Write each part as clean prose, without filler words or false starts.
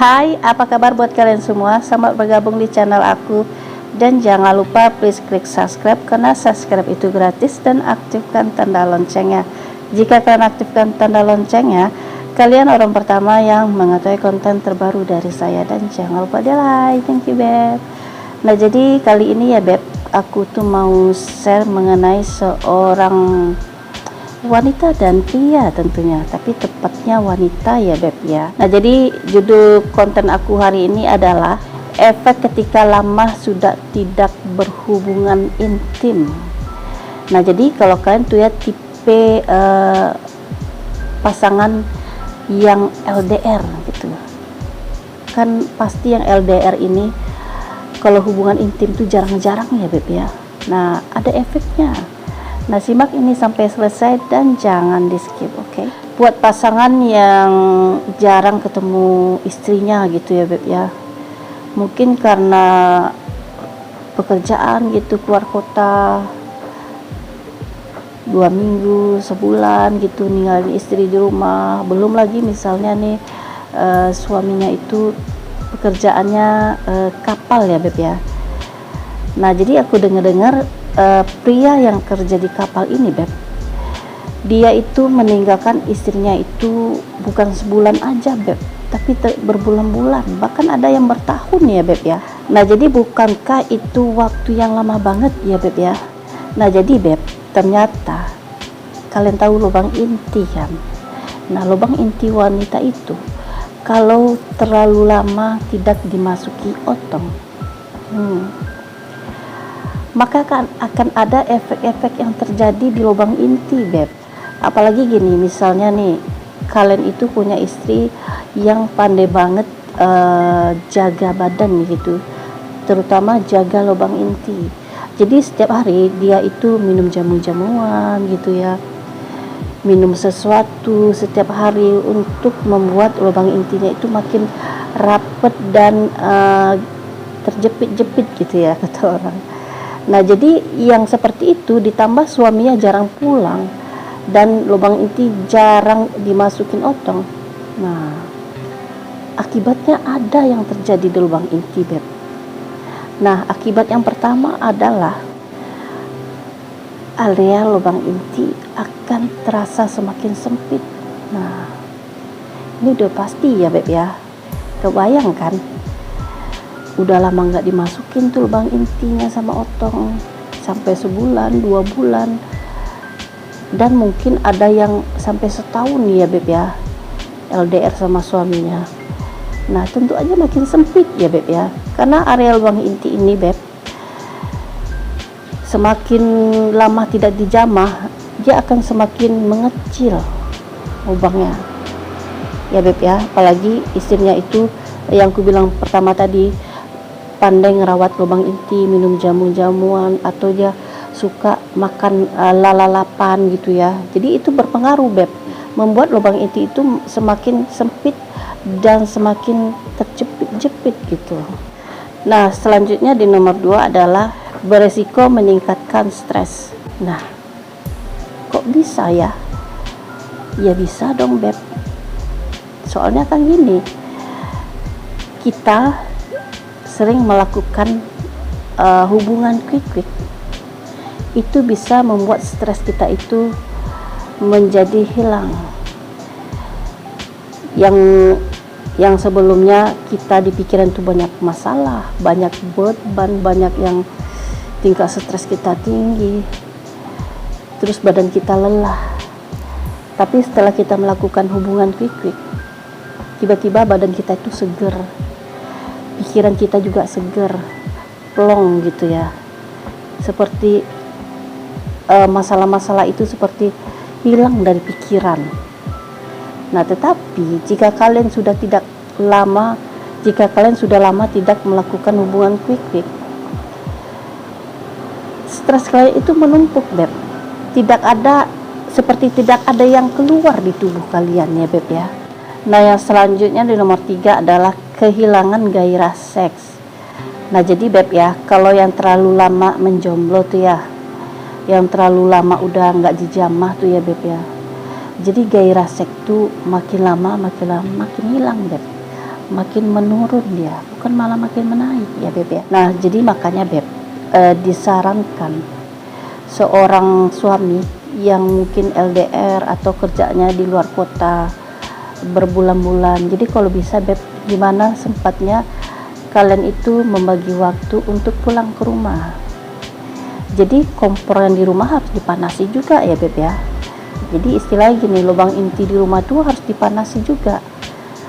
Hai, apa kabar buat kalian semua? Selamat bergabung di channel aku. Dan jangan lupa please klik subscribe, karena subscribe itu gratis, dan aktifkan tanda loncengnya. Jika kalian aktifkan tanda loncengnya, kalian orang pertama yang mengetahui konten terbaru dari saya. Dan jangan lupa di like. Thank you, Beb. Nah, jadi kali ini ya, Beb, aku tuh mau share mengenai seorang wanita dan pria tentunya, tapi tepatnya wanita ya, Beb ya. Nah, jadi judul konten aku hari ini adalah efek ketika lama sudah tidak berhubungan intim. Nah, jadi kalau kalian tuh ya tipe pasangan yang LDR gitu, kan pasti yang LDR ini kalau hubungan intim tuh jarang-jarang ya, Beb ya. Nah, ada efeknya. Nah, simak ini sampai selesai dan jangan di skip, oke? Buat pasangan yang jarang ketemu istrinya gitu ya, Beb ya, mungkin karena pekerjaan gitu, keluar kota 2 minggu, sebulan gitu ninggalin istri di rumah. Belum lagi misalnya nih suaminya itu pekerjaannya kapal ya, Beb ya. Nah, jadi aku dengar-dengar pria yang kerja di kapal ini, Beb, dia itu meninggalkan istrinya itu bukan sebulan aja, Beb, tapi berbulan-bulan, bahkan ada yang bertahun ya, Beb ya. Nah, jadi bukankah itu waktu yang lama banget ya, Beb ya. Nah, jadi Beb, ternyata kalian tahu lubang inti kan. Nah, lubang inti wanita itu kalau terlalu lama tidak dimasuki otong, maka akan ada efek-efek yang terjadi di lubang inti, Beb. Apalagi gini, misalnya nih, kalian itu punya istri yang pandai banget jaga badan gitu, terutama jaga lubang inti. Jadi setiap hari dia itu minum jamu-jamuan gitu ya, minum sesuatu setiap hari untuk membuat lubang intinya itu makin rapet dan terjepit-jepit gitu ya, kata orang. Nah, jadi yang seperti itu ditambah suaminya jarang pulang dan lubang inti jarang dimasukin otong. Nah, akibatnya ada yang terjadi di lubang inti, Beb. Nah, akibat yang pertama adalah area lubang inti akan terasa semakin sempit. Nah, ini udah pasti ya, Beb ya. Kebayang kan? Udah lama nggak dimasukin tuh lubang intinya sama otong, sampai sebulan, 2 bulan, dan mungkin ada yang sampai setahun ya, Beb ya, LDR sama suaminya. Nah, tentu aja makin sempit ya, Beb ya, karena area lubang inti ini, Beb, semakin lama tidak dijamah, dia akan semakin mengecil lubangnya ya, Beb ya. Apalagi istrinya itu yang ku bilang pertama tadi, pandai ngerawat lubang inti, minum jamu-jamuan, atau dia suka makan lalalapan gitu ya. Jadi itu berpengaruh, Beb, membuat lubang inti itu semakin sempit dan semakin terjepit-jepit gitu. Nah, selanjutnya di nomor 2 adalah beresiko meningkatkan stres. Nah, kok bisa ya? Ya bisa dong, Beb. Soalnya kan gini, kita sering melakukan hubungan quick itu bisa membuat stres kita itu menjadi hilang. Yang sebelumnya kita di pikiran itu banyak masalah, banyak beban, banyak yang tingkat stres kita tinggi, terus badan kita lelah. Tapi setelah kita melakukan hubungan quick, tiba-tiba badan kita itu seger, pikiran kita juga seger, plong gitu ya, seperti masalah-masalah itu seperti hilang dari pikiran. Nah, tetapi jika kalian sudah lama tidak melakukan hubungan quick, stres kalian itu menumpuk, Beb. Tidak ada yang keluar di tubuh kalian ya, Beb ya. Nah, yang selanjutnya di nomor 3 adalah kehilangan gairah seks. Nah, jadi Beb ya, kalau yang terlalu lama menjomblo tuh ya, yang terlalu lama udah nggak dijamah tuh ya, Beb ya, jadi gairah seks tuh makin lama makin hilang, Beb. makin menurun dia, bukan malah makin menaik ya Beb ya. Nah jadi makanya Beb, disarankan seorang suami yang mungkin LDR atau kerjanya di luar kota berbulan-bulan, jadi kalau bisa Beb, gimana sempatnya kalian itu membagi waktu untuk pulang ke rumah. Jadi kompor yang di rumah harus dipanasi juga ya Beb ya. Jadi istilahnya gini, lubang inti di rumah tuh harus dipanasi juga,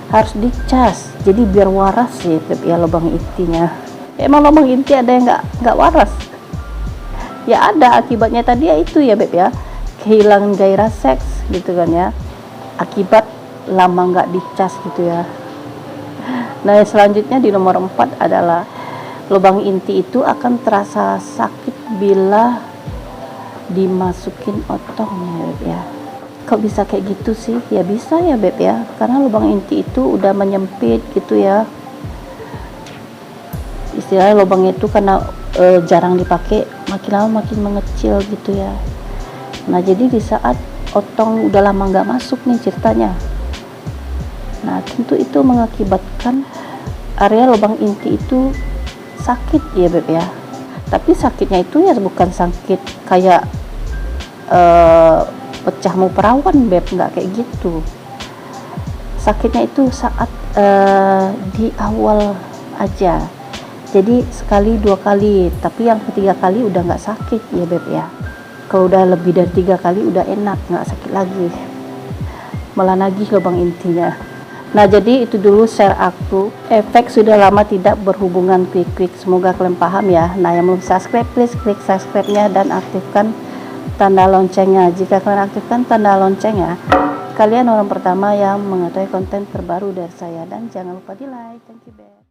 harus dicas, jadi biar waras ya Beb ya lubang intinya. Emang lubang inti ada yang nggak waras? Ya ada, akibatnya tadi ya itu ya Beb ya, kehilangan gairah seks gitu kan ya, akibat lama nggak dicas gitu ya. Nah yang selanjutnya di nomor 4 adalah lubang inti itu akan terasa sakit bila dimasukin otongnya Beb ya. Kok bisa kayak gitu sih? Ya bisa ya Beb ya, karena lubang inti itu udah menyempit gitu ya, istilahnya lubangnya itu karena jarang dipakai, makin lama makin mengecil gitu ya. Nah jadi di saat otong udah lama nggak masuk nih ceritanya, nah tentu itu mengakibatkan area lubang inti itu sakit ya Beb ya. Tapi sakitnya itu ya bukan sakit kayak pecah mau perawan Beb, nggak kayak gitu. Sakitnya itu saat di awal aja, jadi sekali 2 kali, tapi yang ketiga kali udah nggak sakit ya Beb ya. Kalau udah lebih dari 3 kali udah enak, nggak sakit lagi, malah nagih lubang intinya. Nah jadi itu dulu share aku, efek sudah lama tidak berhubungan quick. Semoga kalian paham ya. Nah yang belum subscribe, please klik subscribe-nya dan aktifkan tanda loncengnya. Jika kalian aktifkan tanda loncengnya, kalian orang pertama yang mengetahui konten terbaru dari saya. Dan jangan lupa di like. Thank you Beb.